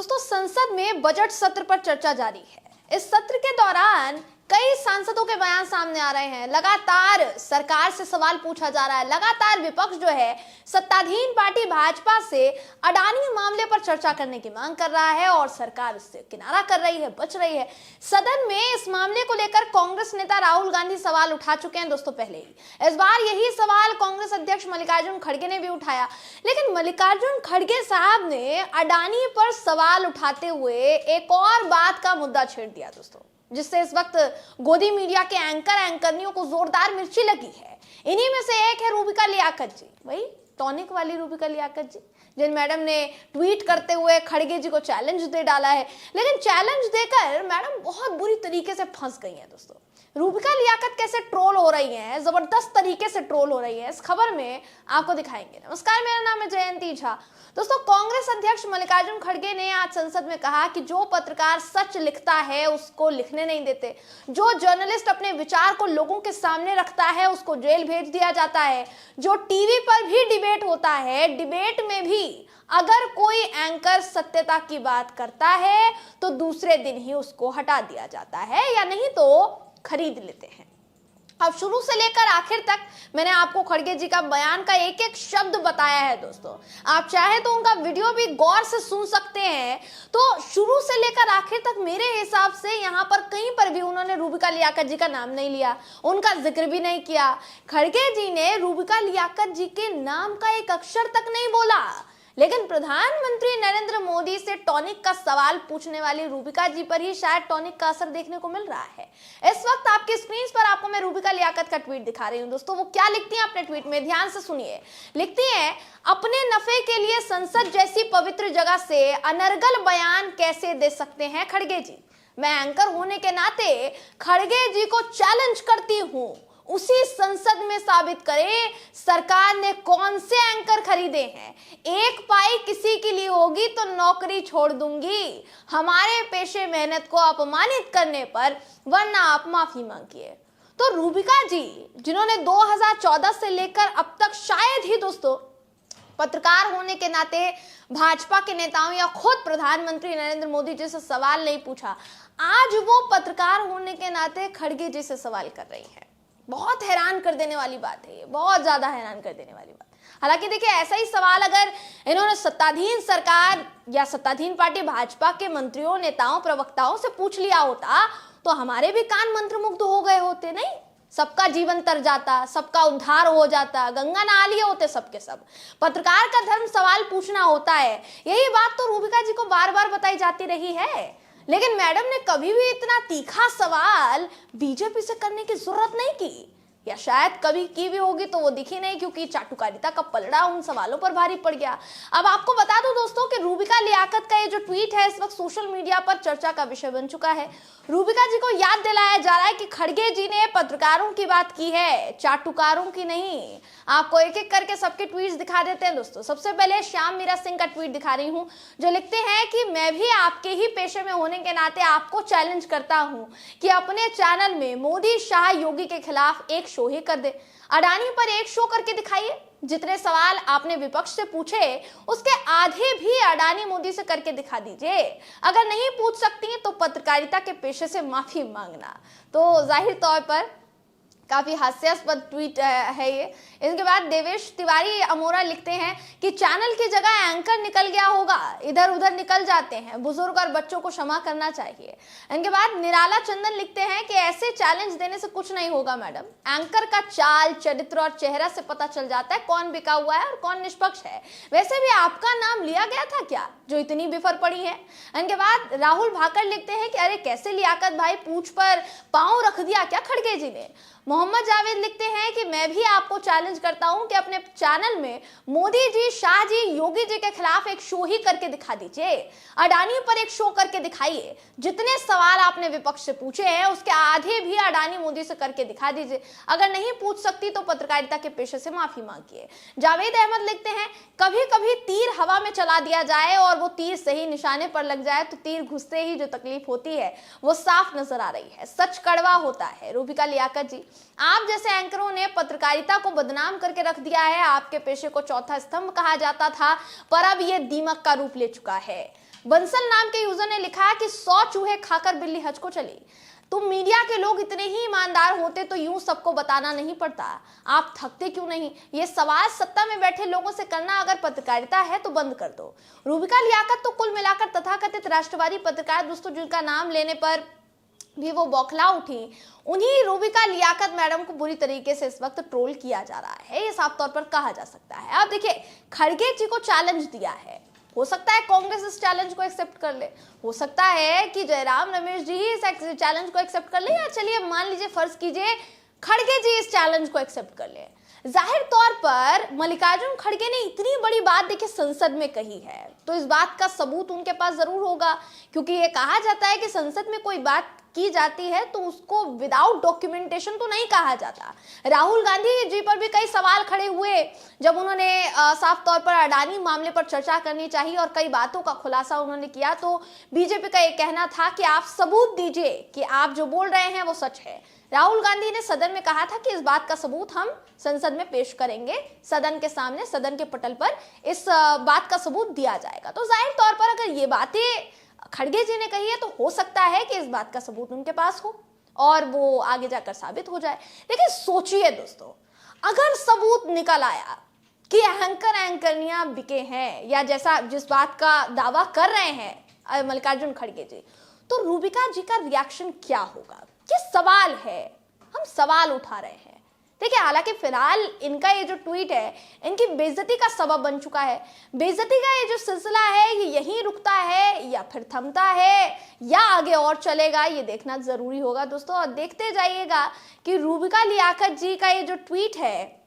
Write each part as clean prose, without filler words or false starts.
दोस्तों, संसद में बजट सत्र पर चर्चा जारी है। इस सत्र के दौरान कई सांसदों के बयान सामने आ रहे हैं। लगातार सरकार से सवाल पूछा जा रहा है। लगातार विपक्ष जो है सत्ताधीन पार्टी भाजपा से अडानी मामले पर चर्चा करने की मांग कर रहा है और सरकार उससे किनारा कर रही है, बच रही है। सदन में इस मामले को लेकर कांग्रेस नेता राहुल गांधी सवाल उठा चुके हैं दोस्तों पहले ही। इस बार यही सवाल कांग्रेस अध्यक्ष मल्लिकार्जुन खड़गे ने भी उठाया, लेकिन मल्लिकार्जुन खड़गे साहब ने अडानी पर सवाल उठाते हुए एक और बात का मुद्दा छेड़ दिया दोस्तों, जिससे इस वक्त गोदी मीडिया के एंकरनियों को जोरदार मिर्ची लगी है। इन्हीं में से एक है रूबिका लियाकत जी, वही टॉनिक वाली रूबिका लियाकत जी, जिन मैडम ने ट्वीट करते हुए खड़गे जी को चैलेंज दे डाला है। लेकिन चैलेंज देकर मैडम बहुत बुरी तरीके से फंस गई हैं दोस्तों। रूबिका लियाकत कैसे ट्रोल हो रही हैं, जबरदस्त तरीके से ट्रोल हो रही है, इस खबर में आपको दिखाएंगे। नमस्कार, मेरा नाम है जयंती झा। दोस्तों, कांग्रेस अध्यक्ष मल्लिकार्जुन खड़गे ने आज संसद में कहा कि जो पत्रकार सच लिखता है उसको लिखने नहीं देते, जो जर्नलिस्ट अपने विचार को लोगों के सामने रखता है उसको जेल भेज दिया जाता है, जो टीवी पर भी डिबेट होता है, डिबेट में भी अगर कोई एंकर सत्यता की बात करता है तो दूसरे दिन ही उसको हटा दिया जाता है या नहीं तो खरीद लेते हैं। अब शुरू से लेकर आखिर तक मैंने आपको खड़गे जी का बयान का एक एक शब्द बताया है दोस्तों। आप चाहे तो उनका वीडियो भी गौर से सुन सकते हैं। तो शुरू से लेकर आखिर तक मेरे हिसाब से यहाँ पर कहीं पर भी उन्होंने रूबिका लियाकत जी का नाम नहीं लिया, उनका जिक्र भी नहीं किया। खड़गे जी ने रूबिका लियाकत जी के नाम का एक अक्षर तक नहीं बोला। लेकिन प्रधानमंत्री नरेंद्र मोदी से टॉनिक का सवाल पूछने वाली रूबिका जी पर ही शायद टॉनिक का असर देखने को मिल रहा है। इस वक्त आपकी स्क्रीन पर आपको मैं रूबिका लियाकत का ट्वीट दिखा रही हूं दोस्तों। वो क्या लिखती हैं अपने ट्वीट में, ध्यान से सुनिए। लिखती हैं, अपने नफे के लिए संसद जैसी पवित्र जगह से अनर्गल बयान कैसे दे सकते हैं खड़गे जी। मैं एंकर होने के नाते खड़गे जी को चैलेंज करती हूं, उसी संसद में साबित करे सरकार ने कौन से एंकर खरीदे हैं। एक पाई किसी के लिए होगी तो नौकरी छोड़ दूंगी हमारे पेशे मेहनत को अपमानित करने पर, वरना आप माफी मांगिए। तो रूबिका जी, जिन्होंने 2014 से लेकर अब तक शायद ही दोस्तों पत्रकार होने के नाते भाजपा के नेताओं या खुद प्रधानमंत्री नरेंद्र मोदी जी से सवाल नहीं पूछा, आज वो पत्रकार होने के नाते खड़गे जी से सवाल कर रही है। बहुत हैरान कर देने वाली बात है ये, बहुत ज्यादा हैरान कर देने वाली बात। हालांकि देखिए, ऐसा ही सवाल अगर इन्होंने सत्ताधीन सरकार या सत्ताधीन पार्टी भाजपा के मंत्रियों, नेताओं, प्रवक्ताओं से पूछ लिया होता तो हमारे भी कान मंत्रमुग्ध हो गए होते। नहीं, सबका जीवन तर जाता, सबका उद्धार हो जाता, गंगा नहा लिए होते सबके सब। पत्रकार का धर्म सवाल पूछना होता है, यही बात तो रूबिका जी को बार बार बताई जाती रही है। लेकिन मैडम ने कभी भी इतना तीखा सवाल बीजेपी से करने की जरूरत नहीं की, या शायद कभी की भी होगी तो वो दिखी नहीं, क्योंकि चाटुकारिता का पलड़ा उन सवालों पर भारी पड़ गया। अब आपको बता दूं दोस्तों कि रूबिका लियाकत का ये जो ट्वीट है इस वक्त सोशल मीडिया पर चर्चा का विषय बन चुका है। रूबिका जी को याद दिलाया जा रहा है कि खड़गे जी ने पत्रकारों की बात की है, चाटुकारों की नहीं। आपको एक एक करके सबके ट्वीट्स दिखा देते हैं दोस्तों। सबसे पहले श्याम मीरा सिंह का ट्वीट दिखा रही हूं, जो लिखते हैं कि मैं भी आपके ही पेशे में होने के नाते आपको चैलेंज करता हूं कि अपने चैनल में मोदी, शाह, योगी के खिलाफ एक शो ही कर दे। अडानी पर एक शो करके दिखाइए। जितने सवाल आपने विपक्ष से पूछे उसके आधे भी अडानी मोदी से करके दिखा दीजिए। अगर नहीं पूछ सकती तो पत्रकारिता के पेशे से माफी मांगना। तो जाहिर तौर पर काफी हास्यास्पद ट्वीट है ये। इसके बाद देवेश तिवारी अमोरा लिखते हैं कि चैनल की जगह एंकर निकल गया होगा, इधर उधर निकल जाते हैं, बुजुर्ग और बच्चों को क्षमा करना चाहिए। इनके बाद निराला चंदन लिखते हैं कि ऐसे चैलेंज देने से कुछ नहीं होगा मैडम, एंकर का चाल, चरित्र और चेहरा से पता चल जाता है कौन बिका हुआ है और कौन निष्पक्ष है। वैसे भी आपका नाम लिया गया था क्या जो इतनी बिफर पड़ी है। इनके बाद राहुल भाकर लिखते हैं कि अरे कैसे लियाकत भाई, पूंछ पर पांव रख दिया क्या खड़गे जी ने। मोहम्मद जावेद लिखते हैं कि मैं भी आपको चैलेंज करता हूं कि अपने चैनल में मोदी जी, शाह जी, योगी जी के खिलाफ एक शो ही करके दिखा दीजिए। अडानी पर एक शो करके दिखाइए। जितने सवाल आपने विपक्ष से पूछे हैं उसके आधे भी अडानी मोदी से करके दिखा दीजिए। अगर नहीं पूछ सकती तो पत्रकारिता के पेशे से माफी मांगिए। जावेद अहमद लिखते हैं, कभी कभी तीर हवा में चला दिया जाए और वो तीर सही निशाने पर लग जाए तो तीर घुसते ही जो तकलीफ होती है वो साफ नजर आ रही है। सच कड़वा होता है। रूबिका लियाकत जी, आप जैसे एंकरों ने पत्रकारिता को बदनाम करके रख दिया है। आपके पेशे को चौथा स्तंभ कहा जाता था, पर अब यह दीमक का रूप ले चुका है। बंसल नाम के यूजर ने लिखा कि 100 चूहे खाकर बिल्ली हज को चली। तो मीडिया के लोग इतने ही ईमानदार होते तो यूं सबको बताना नहीं पड़ता, आप थकते क्यों नहीं? ये सवाल सत्ता में बैठे लोगों से करना अगर पत्रकारिता है तो बंद कर दो। रूबिका लियाकत तो कुल मिलाकर तथाकथित राष्ट्रवादी पत्रकार दोस्तों, जिनका नाम लेने पर भी वो बौखला उठी, उन्हीं रूबिका लियाकत मैडम को बुरी तरीके से इस वक्त ट्रोल किया जा रहा है, ये साफ तौर पर कहा जा सकता है। आप देखिए, खड़गे जी को चैलेंज दिया है, हो सकता है कांग्रेस इस चैलेंज को एक्सेप्ट कर ले, हो सकता है कि जयराम रमेश जी इस चैलेंज को एक्सेप्ट कर ले, या चलिए मान लीजिए, फर्ज कीजिए खड़गे जी इस चैलेंज को एक्सेप्ट कर ले। जाहिर तौर पर मल्लिकार्जुन खड़गे ने इतनी बड़ी बात देखिए संसद में कही है, तो इस बात का सबूत उनके पास जरूर होगा, क्योंकि ये कहा जाता है कि संसद में कोई बात की जाती है तो उसको विदाउट डॉक्यूमेंटेशन तो नहीं कहा जाता। राहुल गांधी जी पर भी कई सवाल खड़े हुए जब उन्होंने साफ तौर पर अडानी मामले पर चर्चा करनी चाहिए और कई बातों का खुलासा उन्होंने किया, तो बीजेपी का ये कहना था कि आप सबूत दीजिए कि आप जो बोल रहे हैं वो सच है। राहुल गांधी ने सदन में कहा था कि इस बात का सबूत हम संसद में पेश करेंगे, सदन के सामने, सदन के पटल पर इस बात का सबूत दिया जाएगा। तो जाहिर तौर पर अगर ये बातें खड़गे जी ने कही है तो हो सकता है कि इस बात का सबूत उनके पास हो और वो आगे जाकर साबित हो जाए। लेकिन सोचिए दोस्तों, अगर सबूत निकल आया कि एंकरनियां बिके हैं, या जैसा जिस बात का दावा कर रहे हैं मल्लिकार्जुन खड़गे जी, तो रूबिका जी का रिएक्शन क्या होगा? ये सवाल है, हम सवाल उठा रहे हैं। देखिए, हालांकि फिलहाल इनका ये जो ट्वीट है इनकी बेइज्जती का सबब बन चुका है। बेइज्जती का ये जो सिलसिला है ये यहीं रुकता है या फिर थमता है या आगे और चलेगा, ये देखना जरूरी होगा दोस्तों। और देखते जाइएगा कि रूबिका लियाकत जी का ये जो ट्वीट है,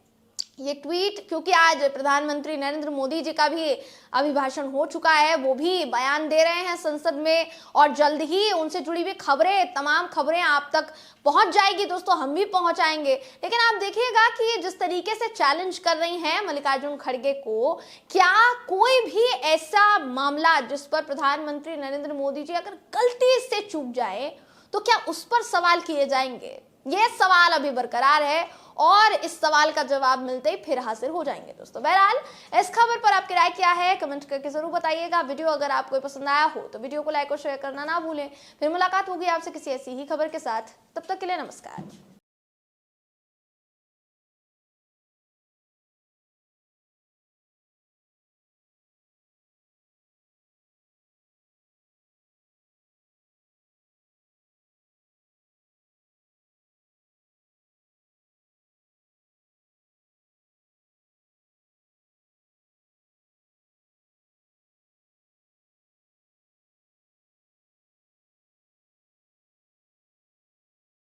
ये ट्वीट, क्योंकि आज प्रधानमंत्री नरेंद्र मोदी जी का भी अभिभाषण हो चुका है, वो भी बयान दे रहे हैं संसद में, और जल्द ही उनसे जुड़ी हुई खबरें, तमाम खबरें आप तक पहुंच जाएगी दोस्तों, हम भी पहुंचाएंगे। लेकिन आप देखिएगा कि ये जिस तरीके से चैलेंज कर रही हैं मल्लिकार्जुन खड़गे को, क्या कोई भी ऐसा मामला जिस पर प्रधानमंत्री नरेंद्र मोदी जी अगर गलती से चूक जाए तो क्या उस पर सवाल किए जाएंगे? ये सवाल अभी बरकरार है और इस सवाल का जवाब मिलते ही फिर हाजिर हो जाएंगे दोस्तों। बहरहाल, इस खबर पर आपकी राय क्या है कमेंट करके जरूर बताइएगा। वीडियो अगर आपको पसंद आया हो तो वीडियो को लाइक और शेयर करना ना भूलें। फिर मुलाकात होगी आपसे किसी ऐसी ही खबर के साथ, तब तक के लिए नमस्कार।